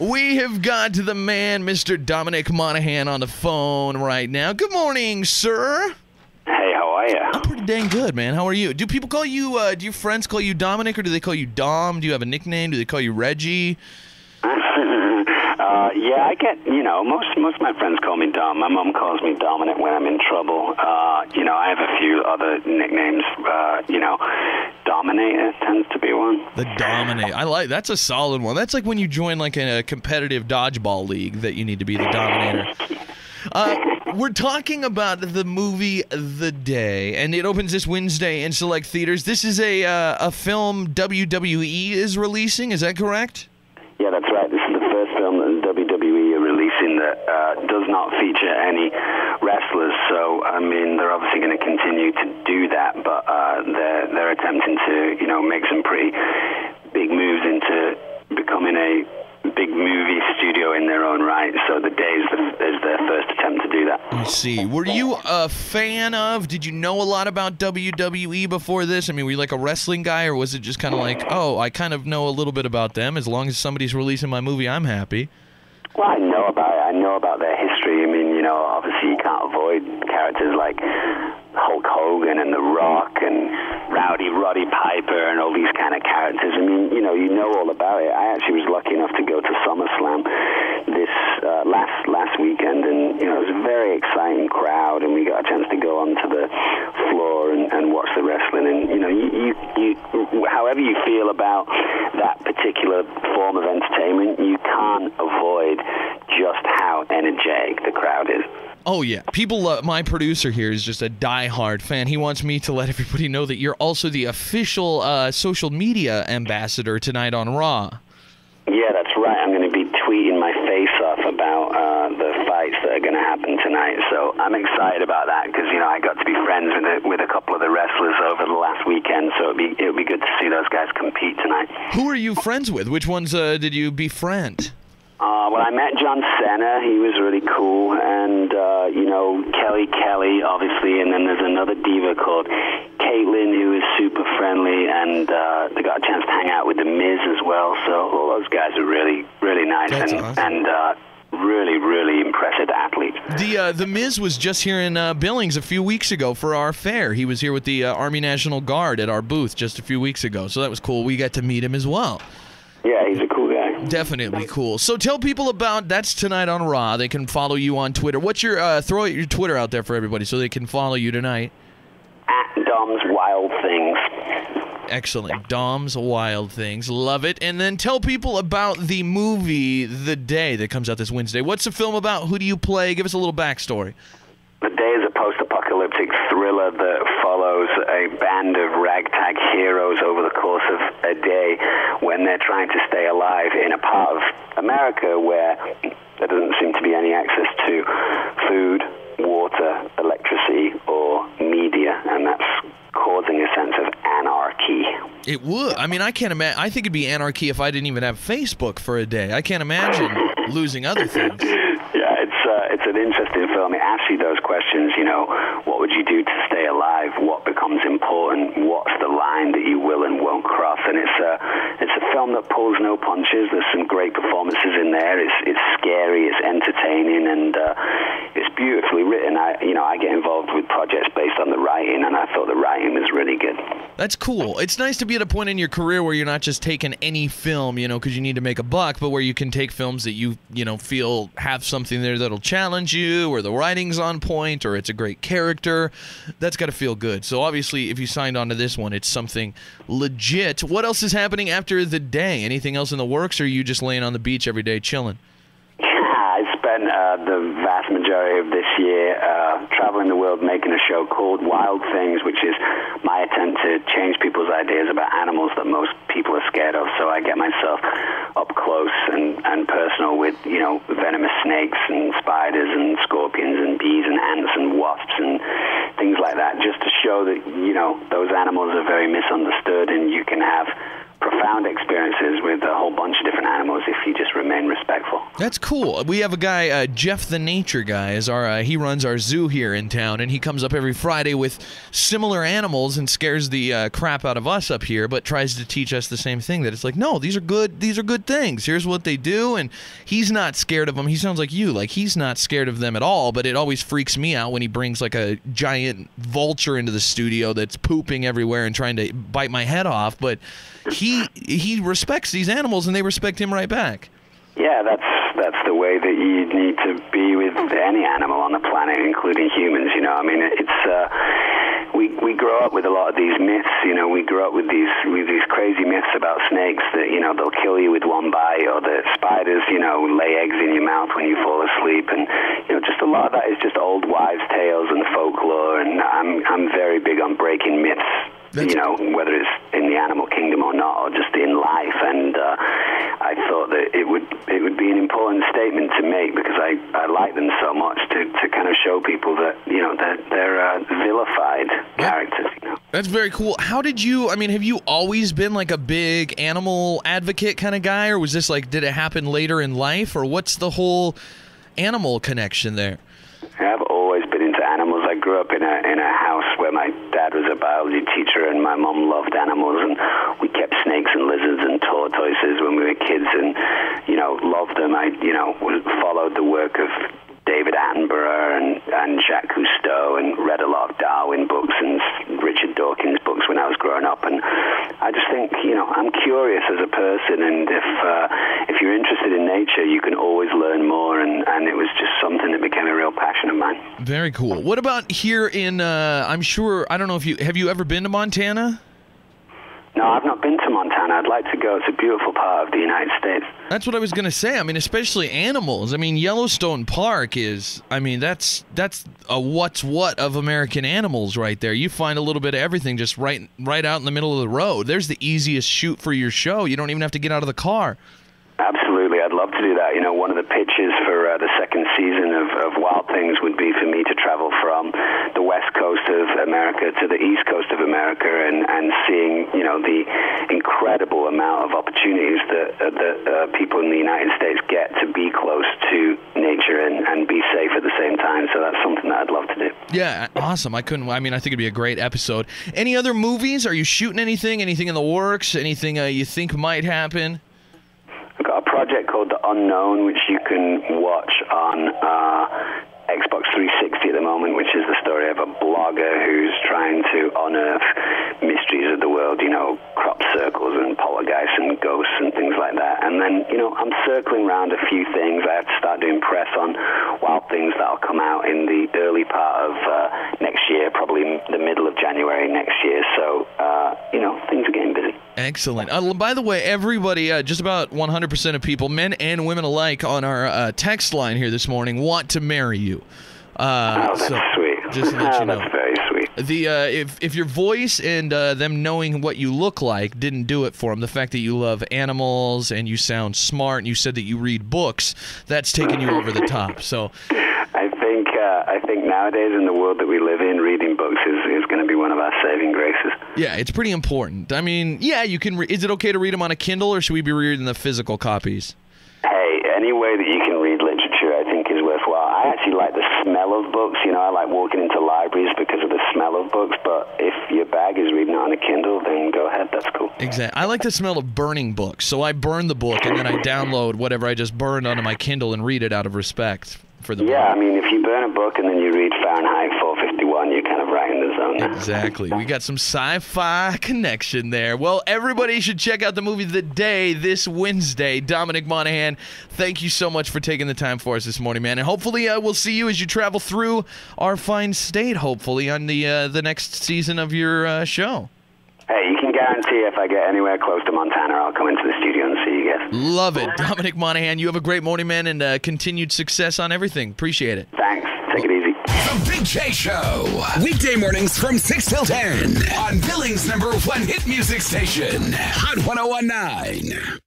We have got the man, Mr. Dominic Monaghan, on the phone right now. Good morning, sir. Hey, how are you? I'm pretty dang good, man. How are you? Do people call you, do your friends call you Dominic, or do they call you Dom? Do you have a nickname? Do they call you Reggie? Yeah, I get, most of my friends call me Dom. My mom calls me Dominic when I'm in trouble. I have a few other nicknames. Dominator tends to be one. The Dominator. That's a solid one. That's like when you join like a competitive dodgeball league that you need to be the Dominator. We're talking about the movie The Day, and it opens this Wednesday in select theaters. This is a film WWE is releasing, is that correct? Yeah, that's right. This is the first film that WWE are releasing that does not feature any wrestlers. So, I mean, they're obviously going to continue to do that, but they're attempting to, make some pretty big moves into becoming a big movie studio in their own right. So The Day is their first attempt to do that. I see. Were you a fan of, did you know a lot about WWE before this? I mean, were you like a wrestling guy, or was it just kind of like, oh, I kind of know a little bit about them. As long as somebody's releasing my movie, I'm happy. Well, I know about it. I know about their history. I mean, obviously you can't avoid characters like Hulk Hogan and The Rock and Rowdy Roddy Piper and all these kind of characters. I mean, you know all about it. I actually was lucky enough to go to SummerSlam this last weekend, and it was a very exciting crowd, and we got a chance to go onto the floor and watch the wrestling. And you however you feel about that particular form of entertainment, you can't avoid just how energetic the crowd is. Oh, yeah. People, my producer here is just a diehard fan. He wants me to let everybody know that you're also the official social media ambassador tonight on Raw. Yeah, that's right. I'm going to be tweeting my face off about the fights that are going to happen tonight. So I'm excited about that because, I got to be friends with a couple of the wrestlers over the last weekend. So it'll be good to see those guys compete tonight. Who are you friends with? Which ones did you befriend? Well, I met John Cena. He was really cool. And, Kelly, obviously. And then there's another diva called Caitlyn who is super friendly. And they got a chance to hang out with The Miz as well. So all those guys are really, really nice. That's awesome. And really, really impressive athletes. The Miz was just here in Billings a few weeks ago for our fair. He was here with the Army National Guard at our booth just a few weeks ago. So that was cool. We got to meet him as well. Yeah, he's a cool guy. Definitely cool. So tell people about, that's tonight on Raw. They can follow you on Twitter. What's your, throw your Twitter out there for everybody so they can follow you tonight. At Dom's Wild Things. Excellent. Dom's Wild Things. Love it. And then tell people about the movie The Day that comes out this Wednesday. What's the film about? Who do you play? Give us a little backstory. The Day is a post-apocalyptic thriller that follows a band of ragtag heroes over the course of a day when they're trying to stay alive in a part of America where there doesn't seem to be any access to food, water, electricity, or media, and that's causing a sense of anarchy. It would. I mean, I can't imagine. I think it'd be anarchy if I didn't even have Facebook for a day. I can't imagine losing other things. Yeah, it's an interesting film. It asks you those questions, what would you do to stay alive? What becomes important? What's the line that you will and won't cross? And it's a film that pulls no punches. There's some great performances in there. It's scary, it's entertaining, and it's beautifully written. I get involved with projects based on the writing, and I thought the writing was really good. That's cool. It's nice to be at a point in your career where you're not just taking any film, because you need to make a buck, but where you can take films that you feel have something there that'll challenge you, or the writing's on point, or it's a great character. That's got to feel good. So obviously, if you signed on to this one, it's something legit. What else is happening after The Day? Anything else in the works, or are you just laying on the beach every day chilling? I spent the vast majority of this year traveling the world making a show called Wild Things, which is my attempt to change people's ideas about animals that most people are scared of. So I get myself up close and personal with, venomous snakes and spiders and scorpions and bees and ants and wasps and things like that, just to show that, those animals are very misunderstood, and you can have profound experiences with a whole bunch of different animals if you just remain respectful. That's cool. We have a guy, Jeff the Nature Guy, he runs our zoo here in town, and he comes up every Friday with similar animals and scares the crap out of us up here, but tries to teach us the same thing, that it's like, no, these are good things. Here's what they do, and he's not scared of them. He sounds like you, like he's not scared of them at all, but it always freaks me out when he brings like a giant vulture into the studio that's pooping everywhere and trying to bite my head off, but he respects these animals and they respect him right back. Yeah, that's the way that you need to be with any animal on the planet, including humans. You know, I mean, it's we grow up with a lot of these myths. You know, we grow up with these crazy myths about snakes that, you know, they'll kill you with one bite, or that spiders, you know, lay eggs in your mouth when you fall asleep, and you know, just a lot of that is just old wives' tales and folklore. And I'm very big on breaking myths. You know, whether it's in the animal kingdom or not, or just in life. And I thought that it would be an important statement to make, because I like them so much, to kind of show people that, you know, that they're vilified characters. You know. That's very cool. How did you? I mean, have you always been like a big animal advocate kind of guy, or was this like, did it happen later in life, or what's the whole animal connection there? I've always been into animals. I grew up in a house where my dad was a biology teacher and my mom loved animals, and we kept snakes and lizards and tortoises when we were kids, and, you know, loved them. I, you know, followed the work of David Attenborough and Jacques Cousteau, and read a lot of Darwin books and Richard Dawkins books when I was growing up. And I just think, you know, I'm curious as a person, and if you're interested in nature, you can always learn more, and it was just something that became a real passion of mine. Very cool. What about here in, I'm sure, I don't know if have you ever been to Montana? No, I've not been to Montana. I'd like to go. It's a beautiful part of the United States. That's what I was going to say. I mean, especially animals. I mean, Yellowstone Park is, I mean, that's a what's what of American animals right there. You find a little bit of everything just right out in the middle of the road. There's the easiest shoot for your show. You don't even have to get out of the car. Absolutely. I'd love to do that. You know, one of the pitches for the second season of Wild Things would be for me to travel from the west coast of America to the east coast of America, and seeing, you know, the incredible amount of opportunities that people in the United States get to be close to nature and be safe at the same time. So that's something that I'd love to do. Yeah, awesome. I think it'd be a great episode. Any other movies? Are you shooting anything? Anything in the works? Anything you think might happen? I've got a project called The Unknown, which you can watch on Xbox 360 at the moment, which is the story of a blogger who's trying to unearth mysteries of the world, you know, crop circles and poltergeists and ghosts and things like that. And then, you know, I'm circling around a few things. I have to start doing press on Wild Things that'll come out in the early part of next year, probably the middle of January next year. So, you know, things are getting busy. Excellent. By the way, everybody, just about 100% of people, men and women alike, on our text line here this morning want to marry you. That's sweet. Just to let you know. That's very sweet. If your voice and them knowing what you look like didn't do it for them, the fact that you love animals and you sound smart and you said that you read books, that's taken you over the top. So I think nowadays in the world that we live in, reading books is going to be one of our saving graces. Yeah, it's pretty important. I mean, yeah, you can. Is it okay to read them on a Kindle, or should we be reading the physical copies? Hey, any way that you can read literature, I think, is worthwhile. I actually like the smell of books. You know, I like walking into libraries because of the smell of books. But if your bag is reading it on a Kindle, then go ahead. That's cool. Exactly. I like the smell of burning books, so I burn the book and then I download whatever I just burned onto my Kindle and read it out of respect for the book. Yeah, I mean, if you burn a book and then you read Fahrenheit 451, you're kind of right in the zone. Exactly. We got some sci-fi connection there. Well, everybody should check out the movie The Day this Wednesday. Dominic Monaghan, thank you so much for taking the time for us this morning, man. And hopefully we'll see you as you travel through our fine state, hopefully, on the next season of your show. Hey, you can guarantee if I get anywhere close to Montana, I'll come into the studio and see you guys. Love it. Dominic Monaghan, you have a great morning, man, and continued success on everything. Appreciate it. Thanks. Take it easy. The Big J Show. Weekday mornings from 6 till 10 on Billings' #1 hit music station, Hot 101.9.